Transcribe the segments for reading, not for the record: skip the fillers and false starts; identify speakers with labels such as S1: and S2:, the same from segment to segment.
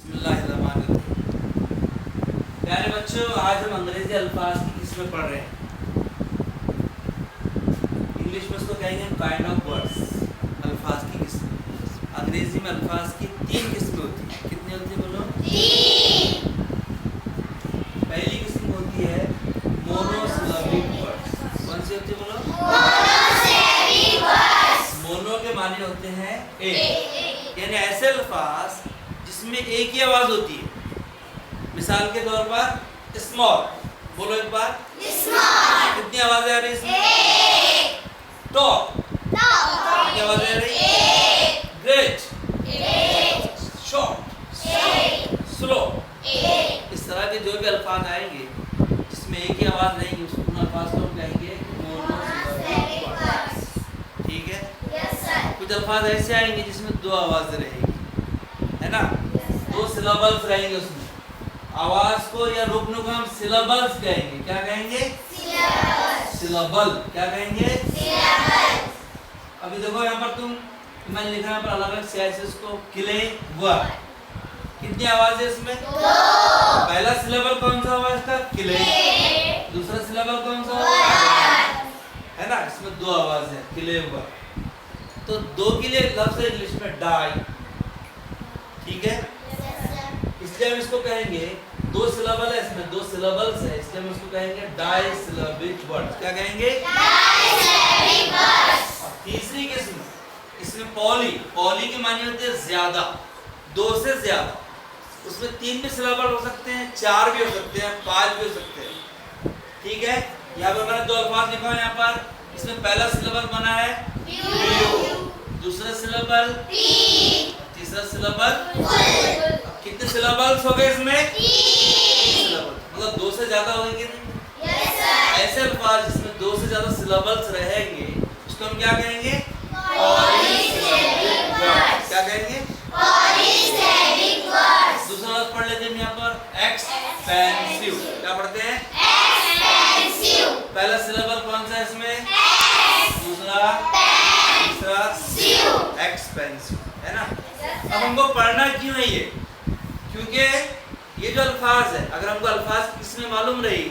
S1: प्यारे बच्चों, आज हम अंग्रेजी अल्फाज की किस्में पढ़ रहे हैं। इंग्लिश में इसको कहेंगे काइंड ऑफ वर्ड्स, अल्फाज की किस्में। अंग्रेजी में अल्फाज की 3 किस्में होती हैं। कितनी होती है बोलो? 3। पहली किस्म होती है मोनोसिलेबिक वर्ड्स। कौन सी होती है बोलो? Monosyllabic words. मोनो के माने होते हैं एक, यानी ऐसे अल्फाज जिसमें एक ही आवाज होती है। मिसाल के तौर पर स्मॉल, बोलो एक बार स्मॉल। कितनी आवाजें आ रही है इसमें? टॉप, कितनी आवाजें आ रही? Great, short, slow. इस तरह के जो भी अल्फाज आएंगे जिसमें एक ही आवाज रहेगी, उन अल्फाज को हम कहेंगे मोनोसिलेबिक वर्ड्स। ठीक है? कुछ अल्फाज ऐसे आएंगे जिसमें 2 आवाजें रहेगी, है ना? 2 सिलेबल्स रहेंगे उसमें। आवाज को या रुकने को हम सिलेबल्स कहेंगे। क्या कहेंगे? सिलेबल। क्या कहेंगे? अभी देखो यहाँ पर मैंने लिखा है पर अलग-अलग स्याही से इसको किले हुआ। कितनी आवाज है इसमें? 2। पहला सिलेबल कौन सा आवाज का? किले। दूसरा सिलेबल कौन सा? है ना? इसमें 2 आवाज है, किले हुआ। तो 2 के लिए लफ्ज है इंग्लिश में डाई। ठीक है? इसलिए हम इसको कहेंगे 2 सिलेबल है, इसमें 2 सिलेबल्स है, इसलिए हम इसको कहेंगे डाइसिलेबिक वर्ड्स। क्या कहेंगे? डाइसिलेबिक वर्ड्स। और तीसरी किस्म इसमें पॉली। पॉली के माने होते हैं ज्यादा, 2 से ज्यादा। उसमें 3 भी सिलेबल हो सकते हैं, 4 भी हो सकते हैं, 5 भी हो सकते हैं। ठीक है? यहाँ पर मैंने 2 अल्फाज लिखा है। यहाँ पर इसमें पहला सिलेबल बना है ब्यू, दूसरा सिलेबल पी, तीसरा सिलेबल फुल। कितने सिलेबल्स हो गए इसमें? 3 मतलब 2 से ज्यादा होंगे नहीं? Yes sir. ऐसे अल्फाज जिसमें 2 से ज्यादा सिलेबल्स रहेंगे उसको हम क्या कहेंगे? Polysyllabic words. क्या कहेंगे? Polysyllabic words. दूसरा लफ्ज पढ़ लेते हैं यहाँ पर एक्सपेंसिव। क्या पढ़ते हैं? एक्सपेंसिव। पहला सिलेबल कौन सा है इसमें? एक्स, दूसरा तीसरा सिव। एक्सपेंसिव, है ना? अब हमको पढ़ना क्यों है ये? क्योंकि ये जो अल्फाज है, अगर हमको अल्फाज किसमें मालूम रही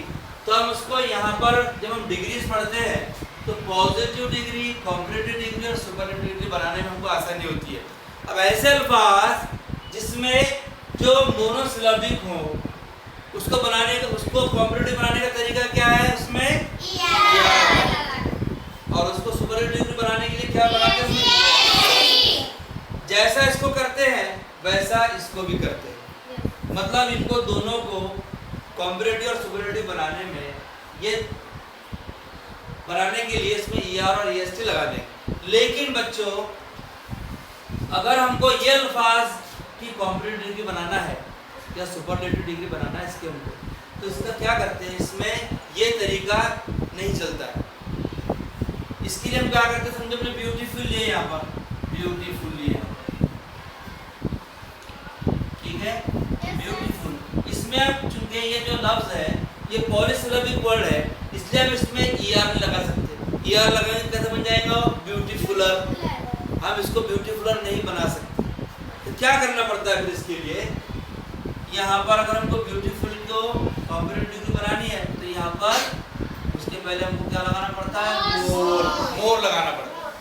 S1: तो हम उसको यहाँ पर जब हम डिग्रीज पढ़ते हैं तो पॉजिटिव डिग्री, कॉम्परेटिव डिग्री और सुपरलेटिव डिग्री बनाने में हमको आसानी होती है। अब ऐसे अल्फाज जिसमें जो मोनोसिलेबिक हो उसको बनाने का, उसको कॉम्परेटिव बनाने का तरीका क्या है? उसमें और उसको सुपरलेटिव डिग्री बनाने के लिए क्या बनाते हैं? जैसा इसको करते हैं वैसा इसको भी करते हैं। मतलब इनको दोनों को कॉम्परेटिव और सुपरलेटिव बनाने में, ये बनाने के लिए इसमें ER और EST लगा दें। लेकिन बच्चों, अगर हमको ये अल्फाज की कॉम्परेटिव डिग्री बनाना है या सुपरलेटिव डिग्री बनाना है इसके हमको, तो इसका क्या करते हैं? इसमें ये तरीका नहीं चलता है। इसके लिए हम क्या करते हैं? समझो हमने ब्यूटीफुल लिए यहाँ पर, ब्यूटीफुल लिए, ठीक है? ब्यूटीफुल। इसमें अब चूंकि ये जो लफ्ज है ये पॉलीसिलेबिक वर्ड है, इसलिए हम इसमें ER नहीं लगा सकते। ER लगाने से कैसे बन जाएगा? ब्यूटीफुलर। हम इसको ब्यूटीफुलर नहीं बना सकते। तो क्या करना पड़ता है फिर इसके लिए? यहाँ पर अगर हमको ब्यूटीफुल को कॉम्परेटिव डिग्री बनानी है तो यहाँ पर उसके पहले हमको क्या लगाना पड़ता है? मोर। मोर लगाना पड़ता है।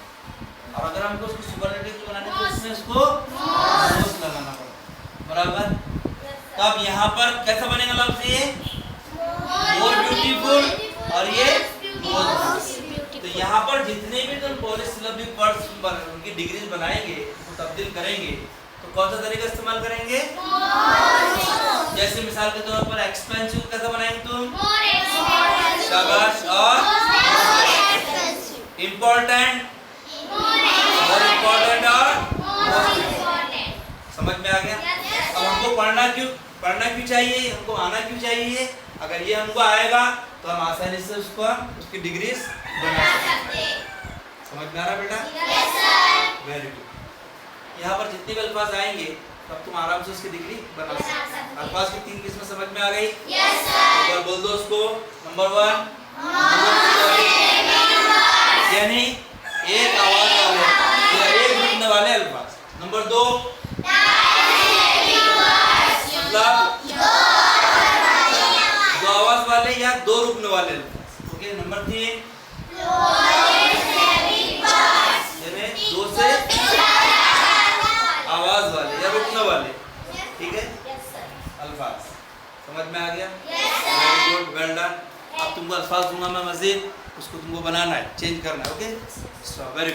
S1: और अगर हमको उसको सुपरलेटिव डिग्री बनानी है तो इसमें इसको मोस लगाना पड़ता है। बराबर? तो अब यहाँ पर कैसा बनेगा लफ्ज? ये मोर ब्यूटीफुल और ये मोर। तो यहाँ पर जितने भी तुम पॉलीसिलेबिक वर्ड्स उनकी डिग्रीज बनाएंगे, वो तब्दील करेंगे, तो कौन सा तरीका इस्तेमाल करेंगे? जैसे मिसाल के तौर पर एक्सपेंसिव कैसा बनाएंगे तुम? शाबाश। और इम्पोर्टेंट, मोर इम्पोर्टेंट और समझ में आ गया? अब हमको पढ़ना क्यों चाहिए? हमको आना क्यों चाहिए? अगर ये हमको आएगा तो हम आसानी से उसको उसकी डिग्रीज बना सकते हैं। समझ में आ रहा बेटा? Yes sir. Very good. यहाँ पर जितने भी अल्फाज आएंगे तब तुम आराम से उसकी डिग्री बना सकते हो। अल्फाज की 3 किस्में समझ में आ गई? Yes sir. एक बार बोल दो उसको। नंबर 1 यानी एक आवाज वाले या एक रुकने वाले अल्फाज। नंबर 2 दो रुकने वाले अल्फाज। ओके, नंबर 3 यानी दो से आवाज वाले या रुकने वाले। ठीक है, अल्फाज समझ में आ गया? Very good, well done. अब तुमको अल्फाज दूंगा मैं मजीद, उसको तुमको बनाना है, चेंज करना है। Okay, very good.